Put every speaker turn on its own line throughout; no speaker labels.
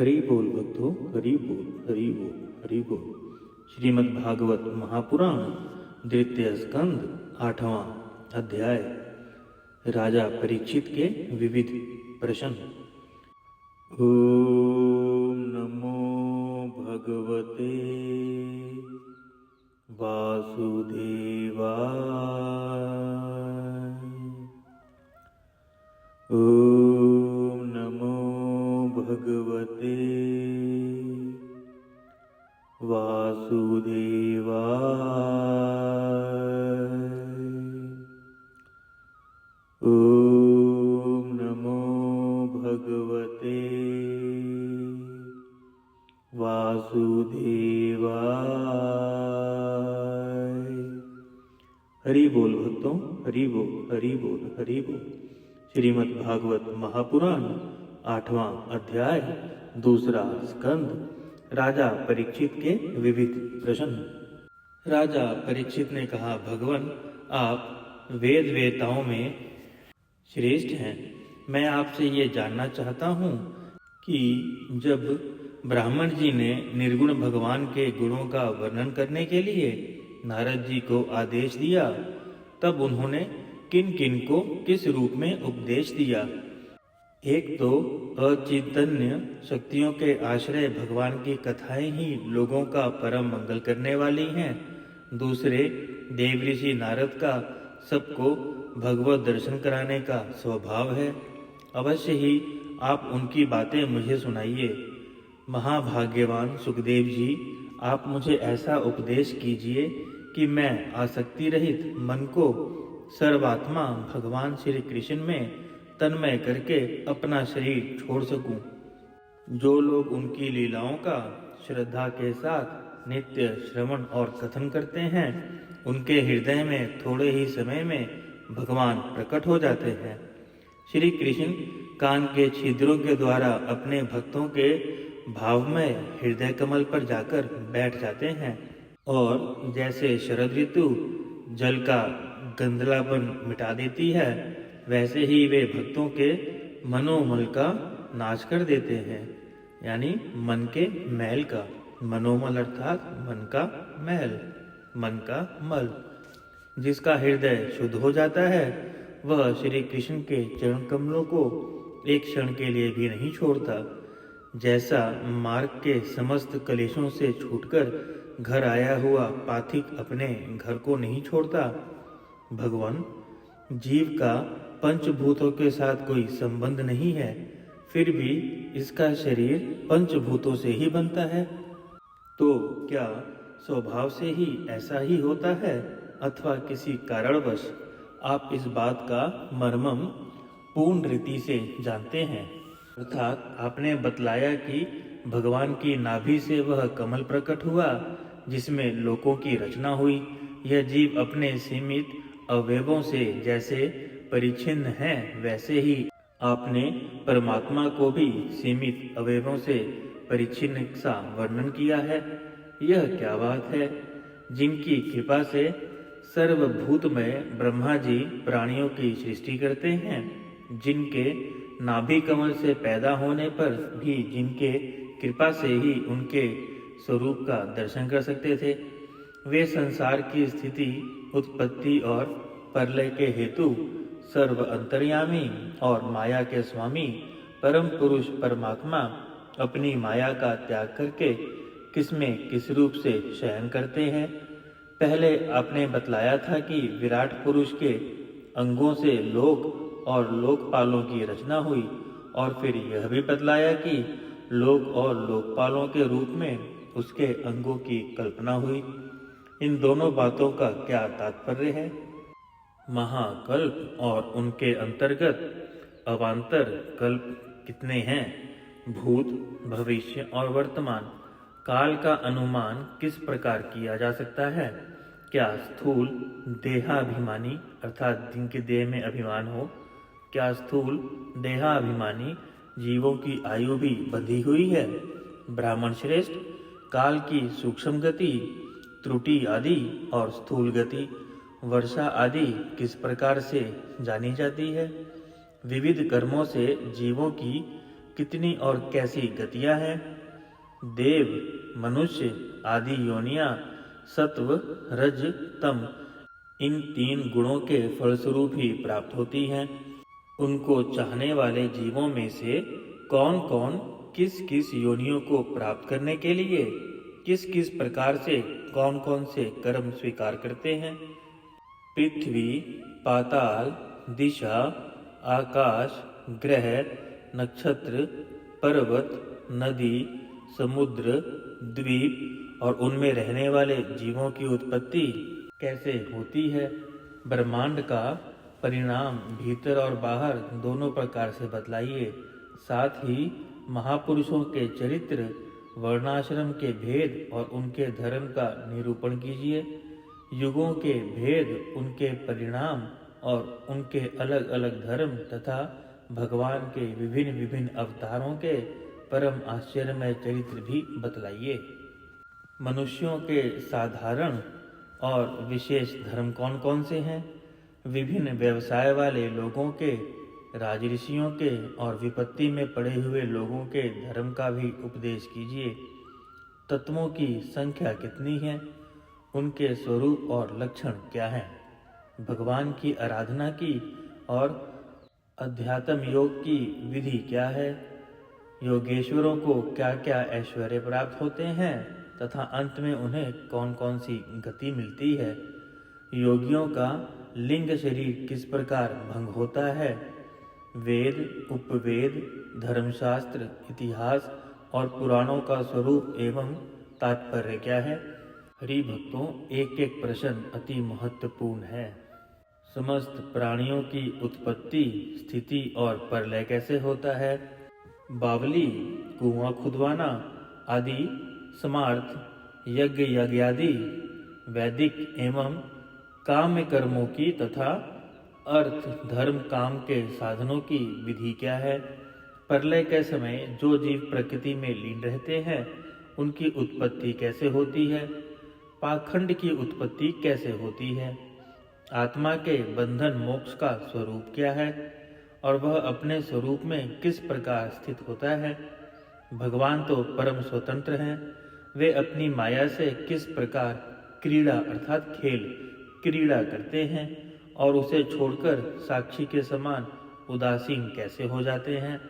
हरि बोल भक्तों, हरि बोल, हरि बोल, हरि बोल। श्रीमद् भागवत महापुराण द्वितीय स्कंद 8वां अध्याय। राजा परीक्षित के विविध प्रश्न। ओम नमो भगवते वासुदेवाय। ओम नमो भगवते वासुदेवाय। ओम नमो भगवते वासुदेवाय। हरि बोल भक्तों, हरि बोल, हरि बोल, हरि बोल। श्रीमद् भागवत महापुराण 8वां अध्याय, दूसरा स्कंद। राजा परीक्षित के विविध प्रश्न। राजा परीक्षित ने कहा, भगवान, आप वेद वेताओं में श्रेष्ठ हैं। मैं आपसे ये जानना चाहता हूँ कि जब ब्राह्मण जी ने निर्गुण भगवान के गुणों का वर्णन करने के लिए नारद जी को आदेश दिया, तब उन्होंने किन किन को किस रूप में उपदेश दिया। एक तो अचैतन्य शक्तियों के आश्रय भगवान की कथाएं ही लोगों का परम मंगल करने वाली हैं। दूसरे, देवऋषि नारद का सबको भगवत दर्शन कराने का स्वभाव है। अवश्य ही आप उनकी बातें मुझे सुनाइए। महाभाग्यवान सुखदेव जी, आप मुझे ऐसा उपदेश कीजिए कि मैं आसक्ति रहित मन को सर्वात्मा भगवान श्री कृष्ण में तन्मय करके अपना शरीर छोड़ सकूं। जो लोग उनकी लीलाओं का श्रद्धा के साथ नित्य श्रवण और कथन करते हैं, उनके हृदय में थोड़े ही समय में भगवान प्रकट हो जाते हैं। श्री कृष्ण कान के छिद्रों के द्वारा अपने भक्तों के भावमय हृदय कमल पर जाकर बैठ जाते हैं, और जैसे शरद ऋतु जल का गंधलापन मिटा देती है, वैसे ही वे भक्तों के मनोमल का नाश कर देते हैं। यानी मन के मैल का। मनोमल अर्थात मन का मैल, मन का मल। जिसका हृदय शुद्ध हो जाता है, वह श्री कृष्ण के चरण कमलों को एक क्षण के लिए भी नहीं छोड़ता। जैसा मार्ग के समस्त कलेशों से छूटकर घर आया हुआ पाथिक अपने घर को नहीं छोड़ता, भगवान, जीव का पंचभूतों के साथ कोई संबंध नहीं है, फिर भी इसका शरीर पंचभूतों से ही बनता है। तो क्या स्वभाव से ही ऐसा ही होता है, अथवा किसी कारणवश आप इस बात का मर्मम पूर्ण रीति से जानते हैं? अर्थात आपने बतलाया कि भगवान की नाभि से वह कमल प्रकट हुआ जिसमें लोकों की रचना हुई। यह जीव अपने सीमित अवयवों से जैसे परिच्छिन्न है, वैसे ही आपने परमात्मा को भी सीमित अवयवों से परिच्छिन्न सा वर्णन किया है। यह क्या बात है? जिनकी कृपा से सर्वभूतमय ब्रह्मा जी प्राणियों की सृष्टि करते हैं, जिनके नाभि कमल से पैदा होने पर भी जिनके कृपा से ही उनके स्वरूप का दर्शन कर सकते थे, वे संसार की स्थिति, उत्पत्ति और प्रलय के हेतु सर्व अंतर्यामी और माया के स्वामी परम पुरुष परमात्मा अपनी माया का त्याग करके किसमें किस रूप से शयन करते हैं। पहले आपने बतलाया था कि विराट पुरुष के अंगों से लोक और लोकपालों की रचना हुई, और फिर यह भी बतलाया कि लोक और लोकपालों के रूप में उसके अंगों की कल्पना हुई। इन दोनों बातों का क्या तात्पर्य है? महाकल्प और उनके अंतर्गत अवान्तर कल्प कितने हैं? भूत, भविष्य और वर्तमान काल का अनुमान किस प्रकार किया जा सकता है? क्या स्थूल देहाभिमानी अर्थात जिनके देह में अभिमान हो, क्या स्थूल देहाभिमानी जीवों की आयु भी बंधी हुई है? ब्राह्मण श्रेष्ठ, काल की सूक्ष्म गति, त्रुटि आदि और स्थूल गति, वर्षा आदि किस प्रकार से जानी जाती है? विविध कर्मों से जीवों की कितनी और कैसी गतियां हैं। देव, मनुष्य आदि योनियां सत्व, रज, तम इन 3 गुणों के फलस्वरूप ही प्राप्त होती हैं। उनको चाहने वाले जीवों में से कौन कौन किस किस योनियों को प्राप्त करने के लिए किस किस प्रकार से कौन कौन से कर्म स्वीकार करते हैं। पृथ्वी, पाताल, दिशा, आकाश, ग्रह, नक्षत्र, पर्वत, नदी, समुद्र, द्वीप और उनमें रहने वाले जीवों की उत्पत्ति कैसे होती है। ब्रह्मांड का परिणाम भीतर और बाहर दोनों प्रकार से बतलाइए। साथ ही महापुरुषों के चरित्र, वर्णाश्रम के भेद और उनके धर्म का निरूपण कीजिए। युगों के भेद, उनके परिणाम और उनके अलग अलग धर्म तथा भगवान के विभिन्न विभिन्न अवतारों के परम आश्चर्यमय चरित्र भी बतलाइए। मनुष्यों के साधारण और विशेष धर्म कौन कौन से हैं। विभिन्न व्यवसाय वाले लोगों के, राजऋषियों के और विपत्ति में पड़े हुए लोगों के धर्म का भी उपदेश कीजिए। तत्वों की संख्या कितनी है, उनके स्वरूप और लक्षण क्या हैं। भगवान की आराधना की और अध्यात्म योग की विधि क्या है। योगेश्वरों को क्या क्या ऐश्वर्य प्राप्त होते हैं तथा अंत में उन्हें कौन कौन सी गति मिलती है। योगियों का लिंग शरीर किस प्रकार भंग होता है। वेद, उपवेद, धर्मशास्त्र, इतिहास और पुराणों का स्वरूप एवं तात्पर्य क्या है। हरि भक्तों, एक एक प्रश्न अति महत्वपूर्ण है। समस्त प्राणियों की उत्पत्ति, स्थिति और प्रलय कैसे होता है। बावली, कुआं खुदवाना आदि समार्थ, यज्ञ यज्ञादि वैदिक एवं काम्य कर्मों की तथा अर्थ, धर्म, काम के साधनों की विधि क्या है। प्रलय के समय जो जीव प्रकृति में लीन रहते हैं उनकी उत्पत्ति कैसे होती है। पाखंड की उत्पत्ति कैसे होती है। आत्मा के बंधन मोक्ष का स्वरूप क्या है और वह अपने स्वरूप में किस प्रकार स्थित होता है। भगवान तो परम स्वतंत्र हैं, वे अपनी माया से किस प्रकार क्रीड़ा अर्थात खेल क्रीड़ा करते हैं और उसे छोड़कर साक्षी के समान उदासीन कैसे हो जाते हैं।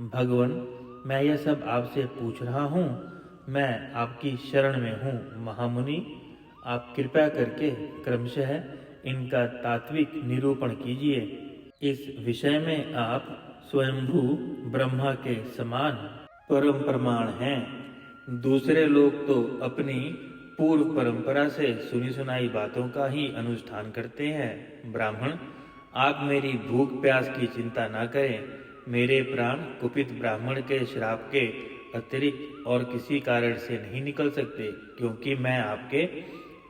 भगवान, मैं यह सब आपसे पूछ रहा हूँ, मैं आपकी शरण में हूँ। महामुनि, आप कृपया करके क्रमशः इनका तात्विक निरूपण कीजिए। इस विषय में आप स्वयंभू ब्रह्मा के समान परम प्रमाण हैं। दूसरे लोग तो अपनी पूर्व परंपरा से सुनी सुनाई बातों का ही अनुष्ठान करते हैं। ब्राह्मण, आप मेरी भूख प्यास की चिंता न करें। मेरे प्राण कुपित ब्राह्मण के श्राप के अतिरिक्त और किसी कारण से नहीं निकल सकते, क्योंकि मैं आपके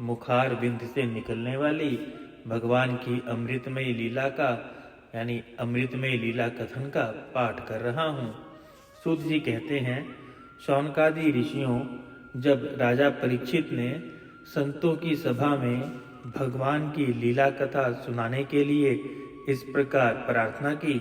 मुखार बिंद से निकलने वाली भगवान की अमृतमयी लीला का यानी अमृतमयी लीला कथन का पाठ कर रहा हूँ। सूत जी कहते हैं, शौनकादि ऋषियों जब राजा परीक्षित ने संतों की सभा में भगवान की लीला कथा सुनाने के लिए इस प्रकार प्रार्थना की,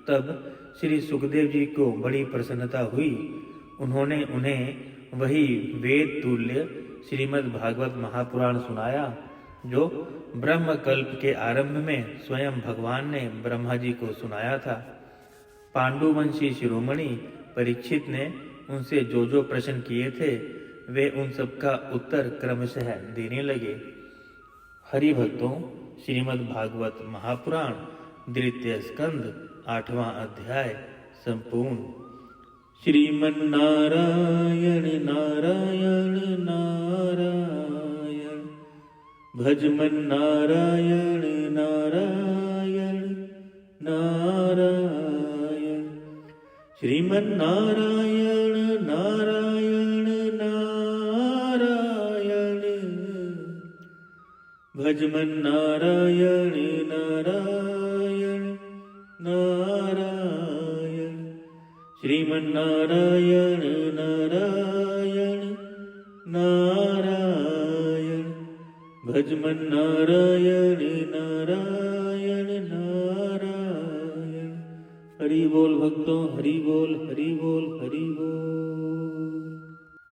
तब श्री सुखदेव जी को बड़ी प्रसन्नता हुई। उन्होंने उन्हें वही वेद तुल्य श्रीमद् भागवत महापुराण सुनाया, जो ब्रह्म कल्प के आरंभ में स्वयं भगवान ने ब्रह्मा जी को सुनाया था। पांडुवंशी शिरोमणि परीक्षित ने उनसे जो जो प्रश्न किए थे, वे उन सबका उत्तर क्रमशः देने लगे। हरि भक्तों, श्रीमद् भागवत महापुराण द्वितीय स्कंद 8वां अध्याय संपूर्ण। श्रीमन्नारायण नारायण नारायण, भजमन नारायण नारायण नारायण, श्रीमन्नारायण नारायण नारायण, भजमन नारायण नारायण नारायण, श्रीमन्नारायण नारायण नारायण, भजमन नारायण नारायण नारायण। हरि बोल भक्तों, हरि बोल, हरि बोल, हरि